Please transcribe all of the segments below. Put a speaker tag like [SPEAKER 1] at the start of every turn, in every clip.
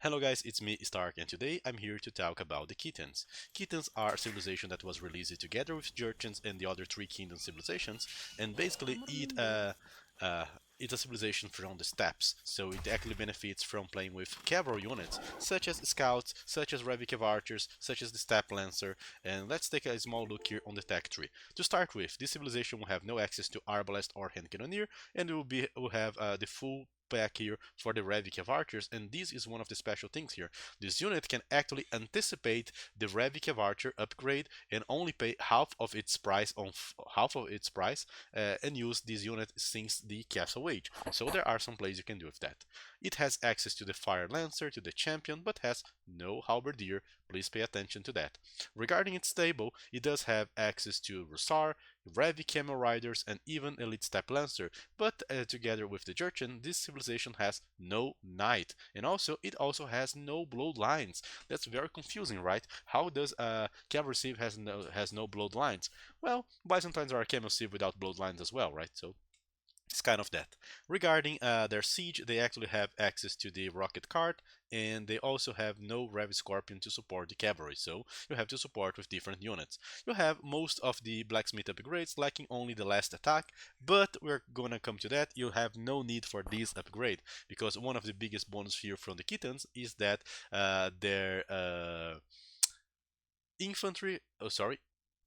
[SPEAKER 1] Hello guys, it's me Stark and today I'm here to talk about the Kithans. Kithans are a civilization that was released together with Jurchens and the other three kingdom civilizations, and basically it's a civilization from the steppes, so it actually benefits from playing with cavalry units such as scouts, such as Revicav archers, such as the steppe lancer. And let's take a small look here on the tech tree. To start with, this civilization will have no access to arbalest or hand cannoneer, and will have the full pack here for the Revicav archers, and this is one of the special things here. This unit can actually anticipate the Revicav archer upgrade and only pay half of its price and use this unit since the Castle Age. So there are some plays you can do with that. It has access to the Fire Lancer, to the Champion, but has no Halberdier. Please pay attention to that. Regarding its stable, it does have access to Russar, Revi Camel Riders, and even Elite Step Lancer, but together with the Jurchen, this civilization has no Knight, and it also has no Bloodlines. That's very confusing, right? How does Cavalry Civ has no Bloodlines? Well, Byzantines are a Camel Civ without Bloodlines as well, right? So it's kind of that. Regarding their siege, they actually have access to the rocket cart, and they also have no Rev Scorpion to support the cavalry, so you have to support with different units. You have most of the blacksmith upgrades, lacking only the last attack, but we're gonna come to that. You have no need for this upgrade, because one of the biggest bonus here from the Kithans is that their infantry, oh sorry,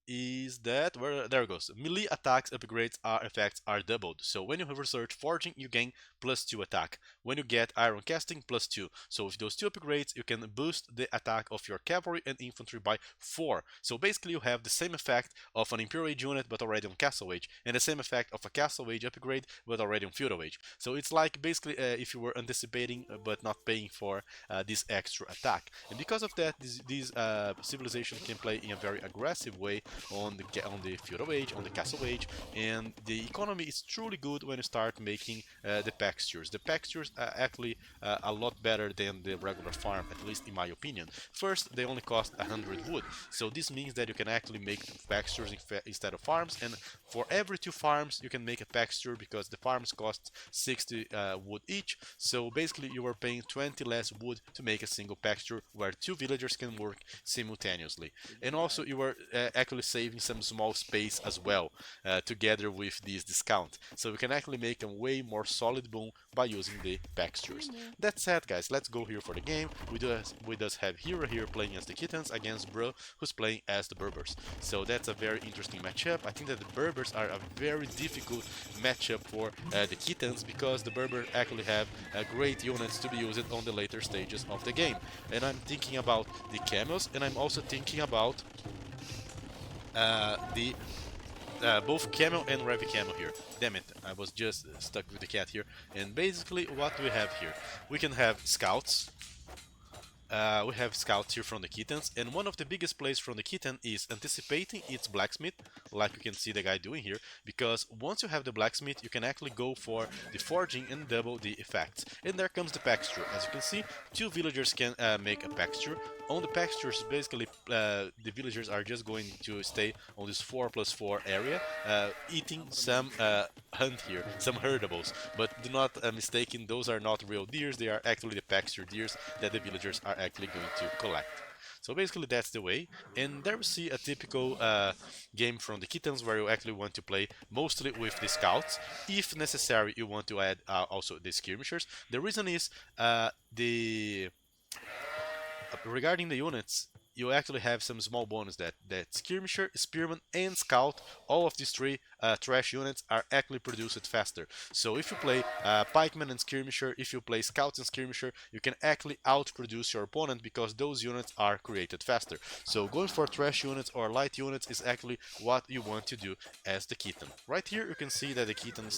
[SPEAKER 1] is that where there it goes. Melee attacks upgrades are effects are doubled. So when you have research forging, you gain +2 attack. When you get iron casting, +2. So with those two upgrades, you can boost the attack of your cavalry and infantry by 4. So basically, you have the same effect of an Imperial Age unit, but already on Castle Age, and the same effect of a Castle Age upgrade, but already on Feudal Age. So it's like basically if you were anticipating but not paying for this extra attack. And because of that, this civilization can play in a very aggressive way on the Feudal Age, on the Castle Age, and the economy is truly good when you start making the textures. The textures are actually a lot better than the regular farm, at least in my opinion. First, they only cost 100 wood, so this means that you can actually make textures instead of farms, and for every 2 farms you can make a texture because the farms cost 60 wood each, so basically you are paying 20 less wood to make a single texture where 2 villagers can work simultaneously. And also you are actually saving some small space as well together with this discount, so we can actually make a way more solid boom by using the textures. That said, guys, let's go here for the game. We does have Hero here playing as the Kithans against Bro, who's playing as the Berbers. So that's a very interesting matchup. I think that the Berbers are a very difficult matchup for the Kithans because the Berbers actually have great units to be used on the later stages of the game. And I'm thinking about the camels, and I'm also thinking about the both camel and Revi camel here. Damn it, I was just stuck with the cat here. And basically what we have here, we can have scouts. We have scouts here from the Kithans, and one of the biggest plays from the Kithan is anticipating its blacksmith, like you can see the guy doing here, because once you have the blacksmith, you can actually go for the forging and double the effects. And there comes the texture. As you can see, 2 villagers can make a texture. On the textures, basically, the villagers are just going to stay on this 4+4 area, eating some hunt here, some herdables. But do not mistaken, those are not real deers, they are actually the texture deers that the villagers are actually going to collect. So basically that's the way, and there we see a typical game from the Kithans where you actually want to play mostly with the scouts. If necessary, you want to add also the skirmishers. The reason is the regarding the units, you actually have some small bonus that skirmisher, spearman, and scout, all of these 3 trash units are actually produced faster. So if you play pikeman and skirmisher, if you play scouts and skirmisher, you can actually outproduce your opponent because those units are created faster. So going for trash units or light units is actually what you want to do as the Kithan. Right here you can see that the Kithan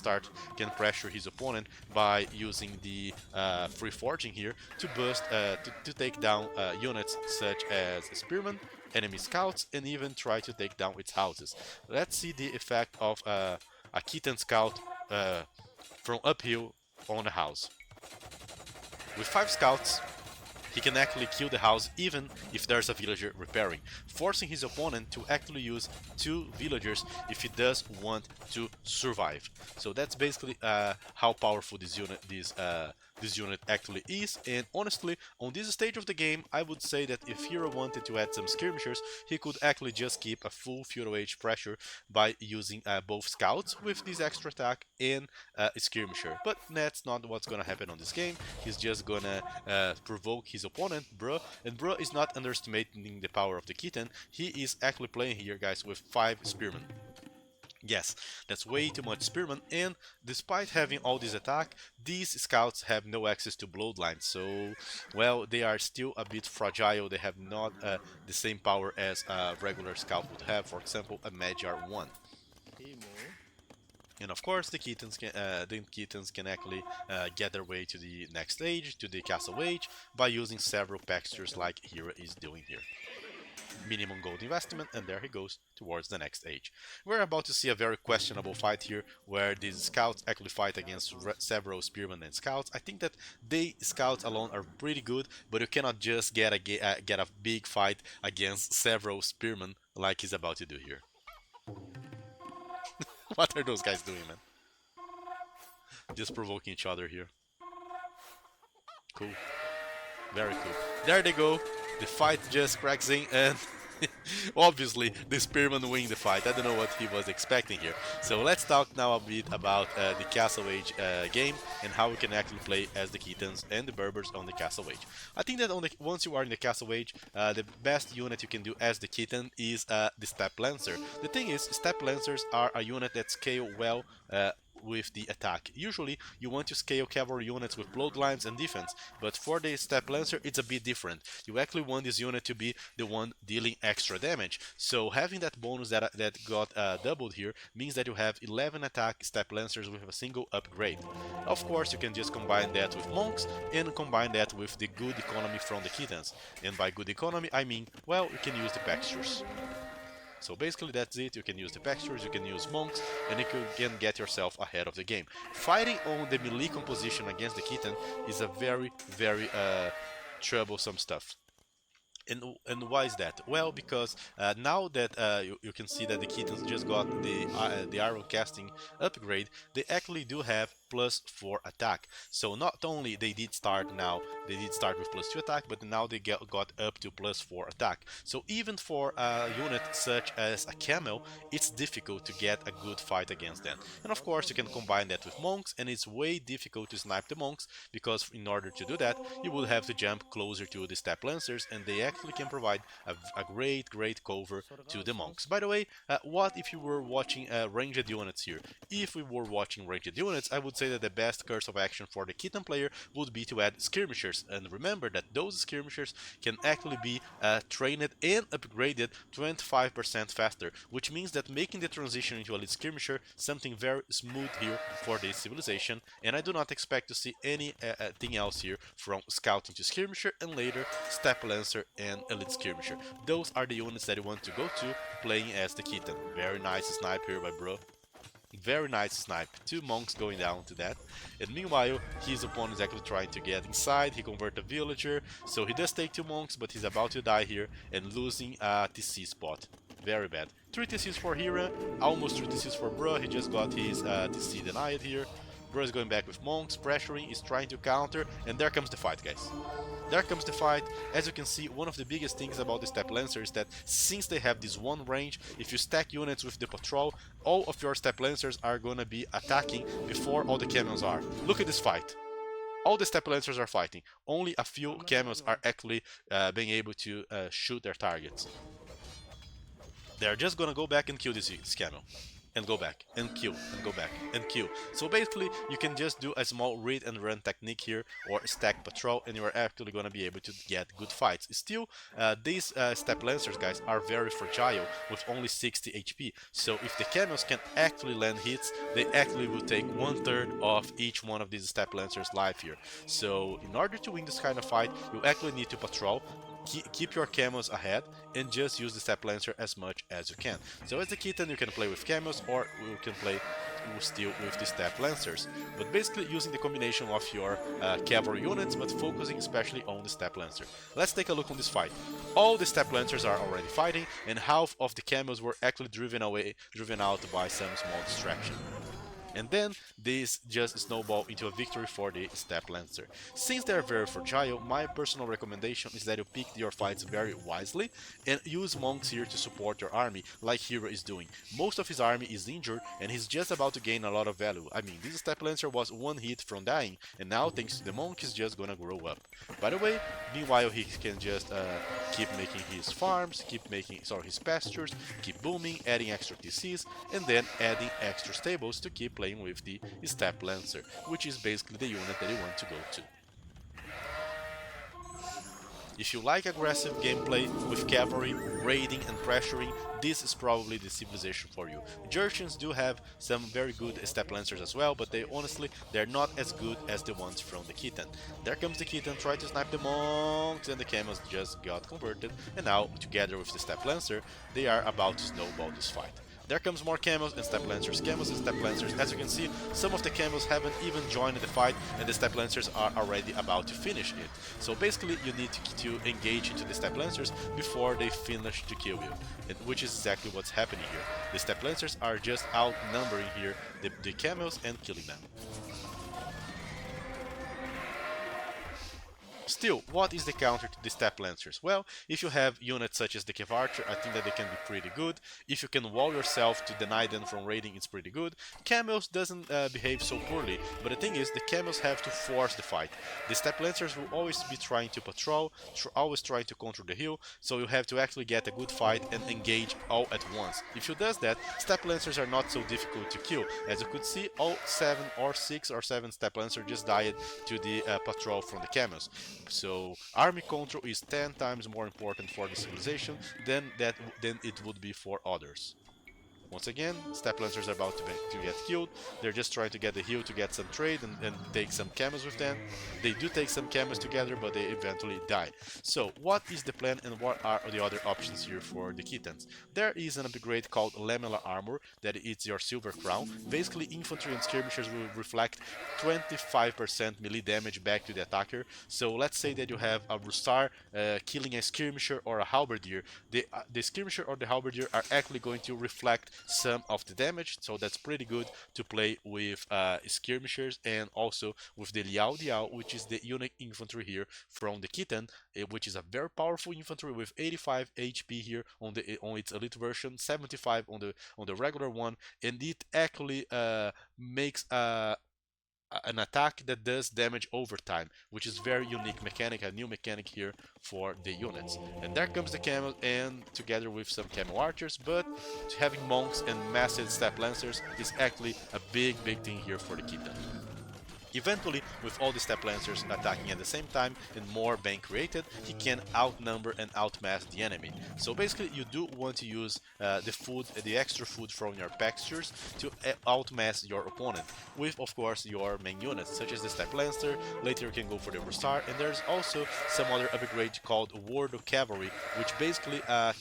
[SPEAKER 1] can pressure his opponent by using the free forging here to boost to take down units such as spearmen, enemy scouts, and even try to take down its houses. Let's see the effect of a Kithan scout from uphill on a house. With 5 scouts, he can actually kill the house even if there's a villager repairing, forcing his opponent to actually use 2 villagers if he does want to survive. So that's basically how powerful this this unit actually is, and honestly, on this stage of the game, I would say that if Hero wanted to add some skirmishers, he could actually just keep a full Feudal Age pressure by using both scouts with this extra attack and a skirmisher. But that's not what's gonna happen on this game. He's just gonna provoke his opponent, Bro, and Bro is not underestimating the power of the Kithan. He is actually playing here, guys, with 5 spearmen. Yes, that's way too much spearmen, and despite having all this attack, these scouts have no access to bloodlines, so, well, they are still a bit fragile. They have not the same power as a regular scout would have, for example, a Magyar 1. And of course, the Kithans can actually get their way to the next stage, to the Castle Age, by using several textures like Hero is doing here. Minimum gold investment, and there he goes towards the next age. We're about to see a very questionable fight here, where these scouts actually fight against several spearmen and scouts. I think that they scouts alone are pretty good, but you cannot just get a big fight against several spearmen like he's about to do here. What are those guys doing, man? Just provoking each other here. Cool. Very cool. There they go. The fight just cracks in, and obviously the spearman win the fight. I don't know what he was expecting here. So let's talk now a bit about the Castle Age game and how we can actually play as the Kithans and the Berbers on the Castle Age. I think that once you are in the Castle Age, the best unit you can do as the Kithan is the Steppe Lancer. The thing is, Steppe Lancers are a unit that scale well with the attack. Usually you want to scale cavalry units with bloodlines and defense, but for the Steppe Lancer it's a bit different. You actually want this unit to be the one dealing extra damage, so having that bonus that got doubled here means that you have 11 attack Steppe Lancers with a single upgrade. Of course, you can just combine that with monks and combine that with the good economy from the Kithans, and by good economy I mean, well, you can use the textures. So basically that's it. You can use the textures, you can use monks, and you can get yourself ahead of the game. Fighting on the melee composition against the Kithan is a very, very troublesome stuff. And why is that? Well, because now that you can see that the Kithans just got the Iron Casting upgrade, they actually do have +4 attack. So not only they did start with +2 attack, but now they got up to +4 attack. So even for a unit such as a camel, it's difficult to get a good fight against them. And of course, you can combine that with monks, and it's way difficult to snipe the monks, because in order to do that, you would have to jump closer to the Steppe Lancers, and they actually can provide a great cover to the monks. By the way, what if you were watching ranged units here? If we were watching ranged units, I would say that the best course of action for the Kithan player would be to add skirmishers, and remember that those skirmishers can actually be trained and upgraded 25% faster, which means that making the transition into a lead skirmisher something very smooth here for this civilization, and I do not expect to see anything else here from scouting to skirmisher and later Steppe Lancer and elite skirmisher. Those are the units that you want to go to playing as the Kithan. Very nice snipe here by Bro. Very nice snipe. 2 monks going down to that. And meanwhile, his opponent is actually trying to get inside. He converted a villager. So he does take 2 monks, but he's about to die here and losing a TC spot. Very bad. 3 TCs for Hira. Almost 3 TCs for Bro. He just got his TC denied here. Bro is going back with monks, pressuring, is trying to counter, and there comes the fight, guys. There comes the fight. As you can see, one of the biggest things about the Steppe Lancer is that since they have this one range, if you stack units with the patrol, all of your Steppe Lancers are gonna be attacking before all the camels are. Look at this fight. All the Steppe Lancers are fighting. Only a few camels are actually being able to shoot their targets. They're just gonna go back and kill this camel. And go back, and kill, and go back, and kill. So basically, you can just do a small read and run technique here, or stack patrol, and you are actually gonna be able to get good fights. Still, these Steppe Lancers, guys, are very fragile, with only 60 HP. So if the camels can actually land hits, they actually will take 1/3 of each one of these Steppe Lancers' life here. So in order to win this kind of fight, you actually need to patrol, keep your camels ahead, and just use the Steppe Lancer as much as you can. So as the Kithan, you can play with camels, or you can play still with the Steppe Lancers, but basically using the combination of your cavalry units, but focusing especially on the Steppe Lancer. Let's take a look on this fight. All the Steppe Lancers are already fighting, and half of the camels were actually driven out by some small distraction. And then this just snowball into a victory for the Step Lancer. Since they are very fragile, my personal recommendation is that you pick your fights very wisely and use monks here to support your army, like Hero is doing. Most of his army is injured and he's just about to gain a lot of value. I mean, this Step Lancer was one hit from dying, and now thanks to the monk he's just gonna grow up. By the way, meanwhile he can just keep making his farms, keep making his pastures, keep booming, adding extra TCs, and then adding extra stables to keep playing with the Step Lancer, which is basically the unit that you want to go to. If you like aggressive gameplay with cavalry, raiding and pressuring, this is probably the civilization for you. Jurchens do have some very good Step Lancers as well, but they're not as good as the ones from the Kithan. There comes the Kithan, try to snipe the monks, and the camels just got converted, and now, together with the Step Lancer, they are about to snowball this fight. There comes more camels and Step Lancers, camels and Step Lancers. As you can see, some of the camels haven't even joined the fight and the Step Lancers are already about to finish it. So basically you need to engage into the Step Lancers before they finish to kill you, which is exactly what's happening here. The Step Lancers are just outnumbering here the camels and killing them. Still, what is the counter to the Step Lancers? Well, if you have units such as the Civ Archer, I think that they can be pretty good. If you can wall yourself to deny them from raiding, it's pretty good. Camels doesn't behave so poorly, but the thing is, the camels have to force the fight. The Step Lancers will always be trying to patrol, always trying to control the hill, so you have to actually get a good fight and engage all at once. If you does that, Step Lancers are not so difficult to kill. As you could see, all 6 or 7 Step Lancers just died to the patrol from the camels. So army control is 10 times more important for the civilization than it would be for others. Once again, Step Lancers are about to get killed. They're just trying to get the hill to get some trade and take some camels with them. They do take some camels together, but they eventually die. So, what is the plan and what are the other options here for the Kithans? There is an upgrade called Lamellar Armor, that is your Silver Crown. Basically, infantry and skirmishers will reflect 25% melee damage back to the attacker. So, let's say that you have a Russar killing a skirmisher or a halberdier. The skirmisher or the halberdier are actually going to reflect some of the damage, so that's pretty good to play with skirmishers and also with the Liao Diao, which is the unique infantry here from the Kithan, which is a very powerful infantry with 85 HP here on its elite version, 75 on the regular one, and it actually makes an attack that does damage over time, which is very unique mechanic, a new mechanic here for the units. And there comes the camel, and together with some camel archers, but having monks and massive Step Lancers is actually a big thing here for the Kithan. Eventually, with all the Step Lancers attacking at the same time and more being created, he can outnumber and outmass the enemy. So basically, you do want to use the extra food from your pastures to outmass your opponent, with of course your main units, such as the Step Lancer. Later you can go for the Russar, and there's also some other upgrade called Ward of Cavalry, which basically a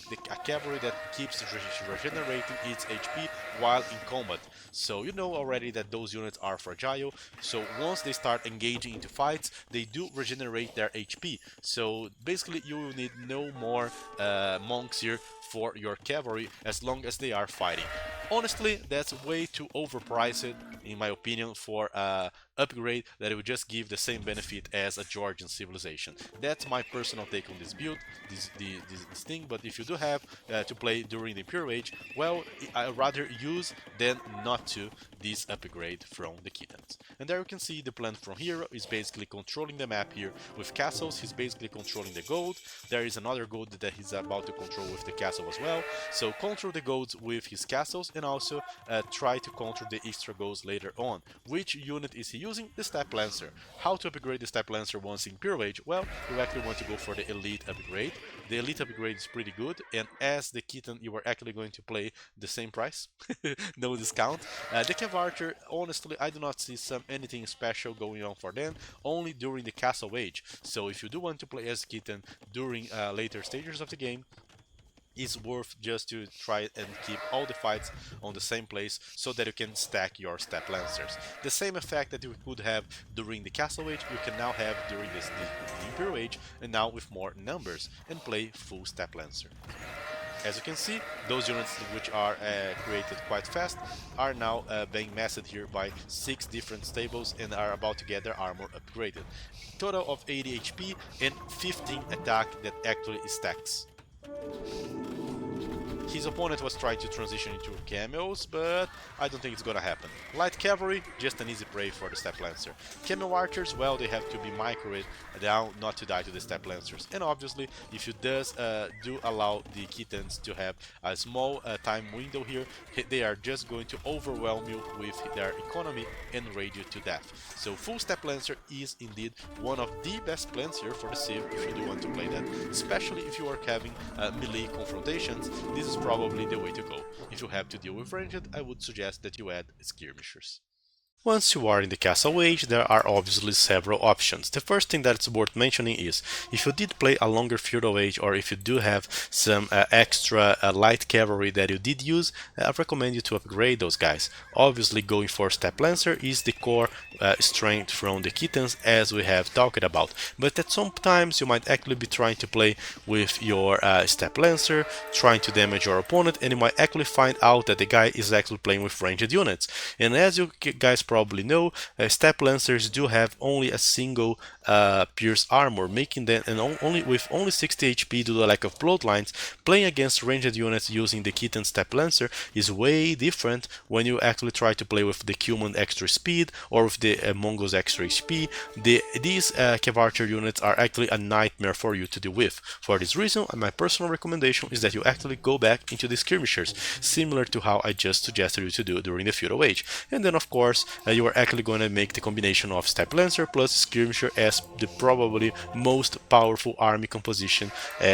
[SPEAKER 1] cavalry that keeps regenerating its HP while in combat. So you know already that those units are fragile, so once they start engaging into fights, they do regenerate their HP. So basically you will need no more monks here for your cavalry as long as they are fighting. Honestly, that's way too overpriced, in my opinion, for upgrade that it would just give the same benefit as a Georgian civilization. That's my personal take on this build, this thing. But if you do have to play during the Imperial Age, well, I'd rather use than not to this upgrade from the Kithans. And there you can see the plan from Hero is basically controlling the map here with castles. He's basically controlling the gold. There is another gold that he's about to control with the castle as well. So control the golds with his castles and also try to control the extra golds later on. Which unit is he using? The Step Lancer. How to upgrade the Step Lancer once in Imperial Age? Well, you actually want to go for the Elite upgrade. The Elite upgrade is pretty good, and as the Kithan, you are actually going to play the same price, no discount. The Cav Archer, honestly, I do not see anything special going on for them, only during the Castle Age. So if you do want to play as Kithan during later stages of the game, it's worth just to try and keep all the fights on the same place so that you can stack your Step Lancers. The same effect that you could have during the Castle Age, you can now have during the Imperial Age, and now with more numbers, and play full Step Lancer. As you can see, those units which are created quite fast are now being massed here by 6 different stables and are about to get their armor upgraded. Total of 80 HP and 15 attack that actually stacks. His opponent was trying to transition into camels, but I don't think it's gonna happen. Light cavalry, just an easy prey for the step lancer. Camel archers, well, they have to be microwed down not to die to the step lancers. And obviously, if you do allow the Kithans to have a small time window here, they are just going to overwhelm you with their economy and raid you to death. So full step lancer is indeed one of the best plans here for the Civ if you do want to play that, especially if you are having melee confrontations. This is probably the way to go. If you have to deal with ranged, I would suggest that you add skirmishers. Once you are in the castle age, there are obviously several options. The first thing that's worth mentioning is, if you did play a longer feudal age, or if you do have some extra light cavalry that you did use, I recommend you to upgrade those guys. Obviously, going for step lancer is the core strength from the Kithans, as we have talked about. But at some times you might actually be trying to play with your step lancer, trying to damage your opponent, and you might actually find out that the guy is actually playing with ranged units. And as you guys probably know, step lancers do have only a single pierce armor, making them with only 60 HP due to the lack of bloodlines. Playing against ranged units using the Kithan step lancer is way different when you actually try to play with the Cuman extra speed or with the Mongols extra HP. These Cavarcher units are actually a nightmare for you to deal with. For this reason, my personal recommendation is that you actually go back into the skirmishers, similar to how I just suggested you to do during the feudal age. And then of course you are actually going to make the combination of step lancer plus skirmisher as the probably most powerful army composition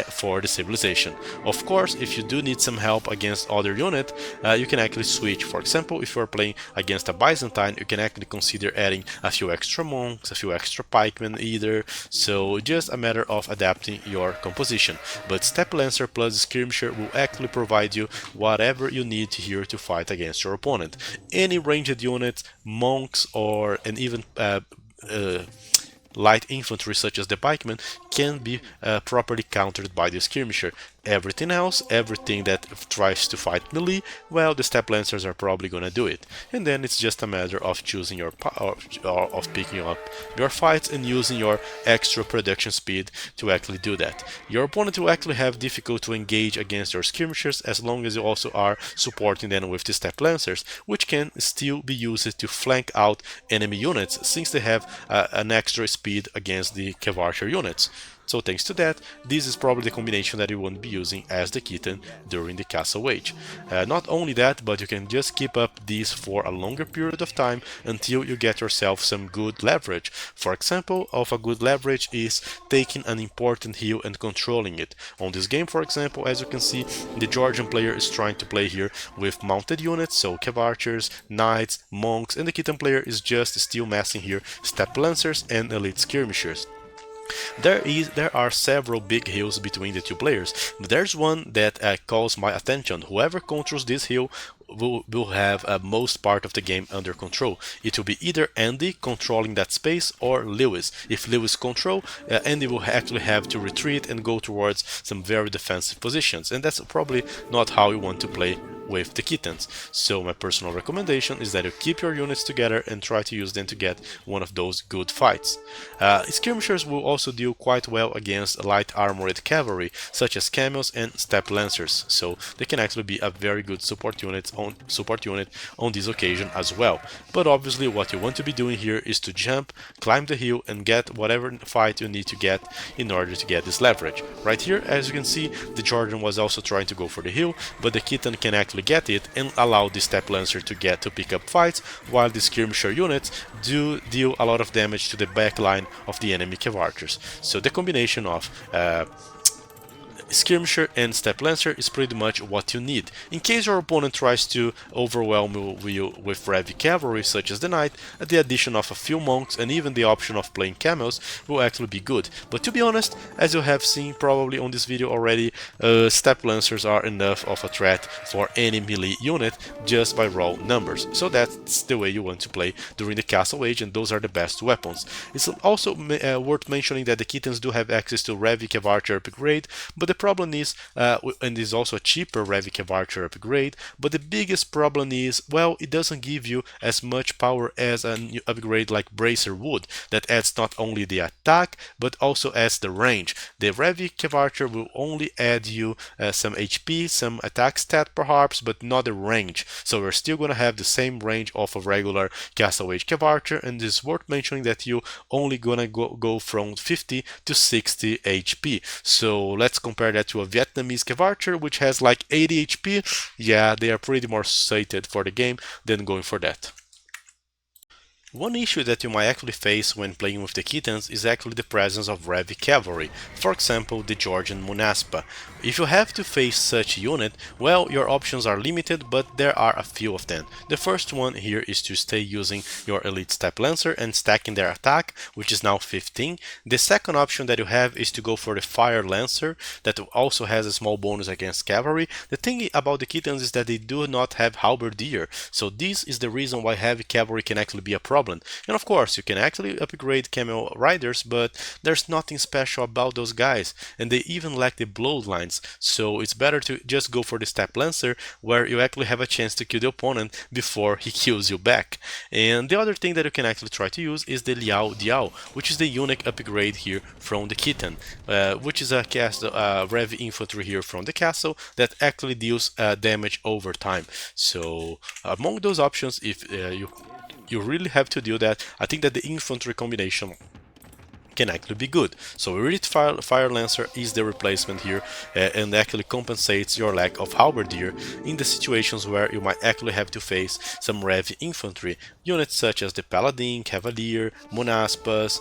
[SPEAKER 1] for the civilization. Of course, if you do need some help against other unit, you can actually switch. For example, if you are playing against a Byzantine, you can actually consider adding a few extra monks, a few extra pikemen either. So just a matter of adapting your composition. But step lancer plus skirmisher will actually provide you whatever you need here to fight against your opponent. Any ranged unit, monks, and even light infantry such as the pikemen can be properly countered by the skirmisher. Everything else, everything that tries to fight melee, well, the step lancers are probably gonna do it. And then it's just a matter of choosing your of picking up your fights and using your extra production speed to actually do that. Your opponent will actually have difficulty to engage against your skirmishers as long as you also are supporting them with the step lancers, which can still be used to flank out enemy units since they have an extra speed against the Cavarcher units. So thanks to that, this is probably the combination that you won't be using as the Kithan during the Castle Age. Not only that, but you can just keep up these for a longer period of time until you get yourself some good leverage. For example, of a good leverage is taking an important hill and controlling it. On this game, for example, as you can see, the Georgian player is trying to play here with mounted units, so Cavarchers, Knights, Monks, and the Kithan player is just still massing here Step Lancers and Elite Skirmishers. There are several big hills between the two players, but there's one that calls my attention. Whoever controls this hill will have most part of the game under control. It will be either Andy controlling that space or Lewis. If Lewis control, Andy will actually have to retreat and go towards some very defensive positions, and that's probably not how you want to play with the Kithans. So my personal recommendation is that you keep your units together and try to use them to get one of those good fights. Skirmishers will also deal quite well against light armored cavalry such as camels and step lancers, so they can actually be a very good support unit on this occasion as well. But obviously what you want to be doing here is to jump, climb the hill and get whatever fight you need to get in order to get this leverage. Right here, as you can see, the Jordan was also trying to go for the hill, but the Kithan can actually get it and allow the step lancer to pick up fights, while the skirmisher units do deal a lot of damage to the back line of the enemy cavarchers. So the combination of skirmisher and step lancer is pretty much what you need. In case your opponent tries to overwhelm you with heavy cavalry such as the knight, the addition of a few monks and even the option of playing camels will actually be good. But to be honest, as you have seen probably on this video already, step lancers are enough of a threat for any melee unit just by raw numbers. So that's the way you want to play during the Castle Age, and those are the best weapons. It's also worth mentioning that the Kithans do have access to heavy cavarcher upgrade, but the problem is, and is also a cheaper Revic Archer upgrade, but the biggest problem is, well, it doesn't give you as much power as a new upgrade like Bracer would, that adds not only the attack, but also adds the range. The Revic Archer will only add you some HP, some attack stat perhaps, but not the range. So we're still gonna have the same range of a regular Castle Age Archer, and it's worth mentioning that you only gonna go from 50 to 60 HP. So let's compare that to a Vietnamese Archer, which has like 80 HP. Yeah, they are pretty more suited for the game than going for that. One issue that you might actually face when playing with the Kithans is actually the presence of Revi cavalry, for example the Georgian Munaspa. If you have to face such unit, well, your options are limited, but there are a few of them. The first one here is to stay using your Elite Step Lancer and stacking their attack, which is now 15. The second option that you have is to go for the Fire Lancer, that also has a small bonus against cavalry. The thing about the Kithans is that they do not have Halberdier, so this is the reason why heavy cavalry can actually be a problem. And of course, you can actually upgrade Camel Riders, but there's nothing special about those guys, and they even lack the bloodlines, so it's better to just go for the Step Lancer, where you actually have a chance to kill the opponent before he kills you back. And the other thing that you can actually try to use is the Liao Diao, which is the unique upgrade here from the Kithan, which is a Rev infantry here from the castle that actually deals damage over time. So among those options, if you really have to do that, I think that the infantry combination can actually be good. So Elite Fire Lancer is the replacement here, and actually compensates your lack of Halberdier in the situations where you might actually have to face some Rev infantry units such as the Paladin, Cavalier, Munaspas,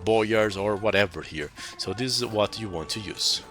[SPEAKER 1] Boyars or whatever here. So this is what you want to use.